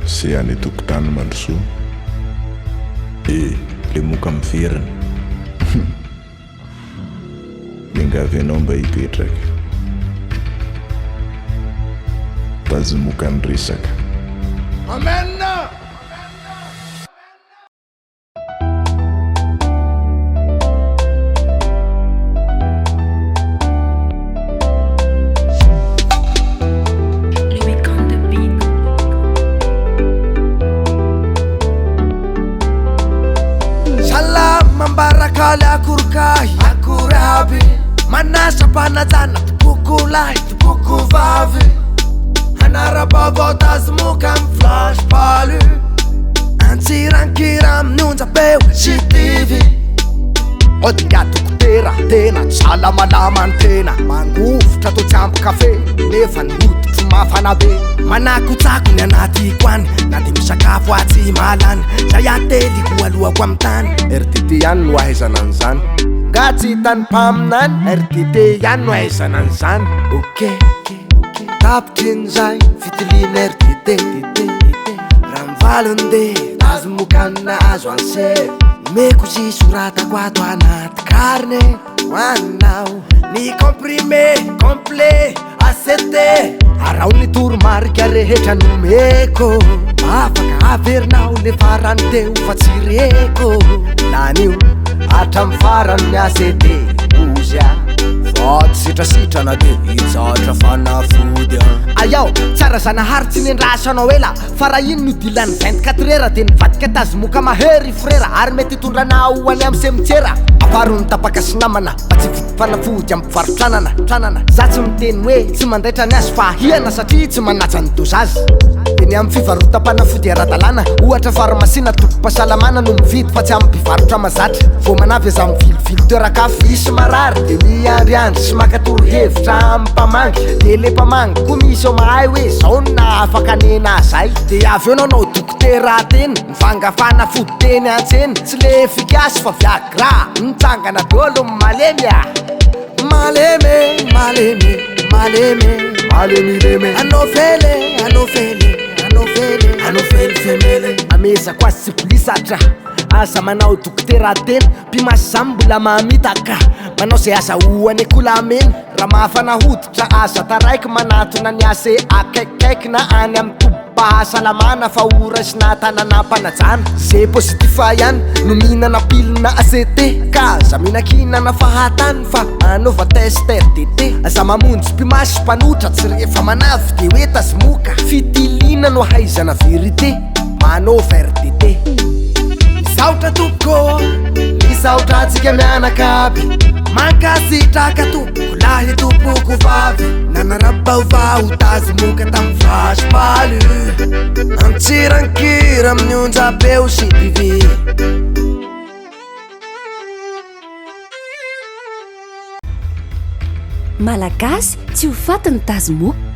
sy any tokotany mandrosoa le moka miverina mingavy anao mba hipetraka tazomoka ny resaka. Amen. Mambarakale akurkai akurabi manasa panatana tupukulai tupukuvavi hanarabavota zmukam flash palu antsirankiram nunza peu CTV otingatukutera tena salamalama tena mangofotra totsambo kafe nefa noditry mafana be manakotsako ny anaty koany na de misakafo atsy malany zay ateliko alohako amy tany RTT ihany no ahaizana an'izany nga tsy hitany mpaminany RTT ihany no ahaizana an'izany ok tapitrin'izay fitilina RTT raha mivalonde azo mokanina azo ansery meko sy soratako ato anaty karne hoaninao ny comprimé complet ACT arao ny toromarika rehetra nomeko afaka averinao le farany teo fa tsy reko lanio hatramy farany ny ACT ozya voty sitrasitrana de hitsatra fanafody ayao tsara zanahary tsy nendrasanao ela fa raha iny no dilany 24 heures de nivadika tazomoka mahery frera ary mety hitondranao any amy semitsera aparo ny tapaka sy namana fa tsy vity fanafody amy mpivarotranana za tsy miteny hoe tsy mandaitra ny azy fa hiana satria tsy manaja ny dozazy de ny amy fivarotam-panafody ara-dalàna ohatra farmasina toko-pasalamana no mividy fa tsy amy mpivarotra mazatra vo manavy aza mivilivily toerakafo isy marary de miandriandry sy makatoro hevitra amy mpamangy de le mpamangy ko misy o mahay hoe zao na afaka nena zay de avy eo nanao dokotera teny mivangafana fody teny antseny tsy le efikasy fa viagra mitsangana dolo malemia malemy anofely femele amezako azy tsy polisatra aza manao dokotera teny mpimasy zany mbola mamitaka manao zay aza hoany kolameny raha mahafana hoditra aza taraiky manatona ny ase akaikikaiky na any amy tobahasalamana fa ora sy natananam-panajana zay positif ihany no mihinana pilina ACT ka za minakinana fahatany fa anova test RTT aza mamonjy mpimasy mpanotra tsy rehefa manavy de hoe tazomoka fitilina no haizana verité manova RTT isaotra toko isaotra atsika mianakaby mankasitraka toko lahy topoko vavy nanarabaovao tazomoka tamy vasopaly antsirankira amin'ny onjapeo CTV malagasy tsy ho faty ny tazomoka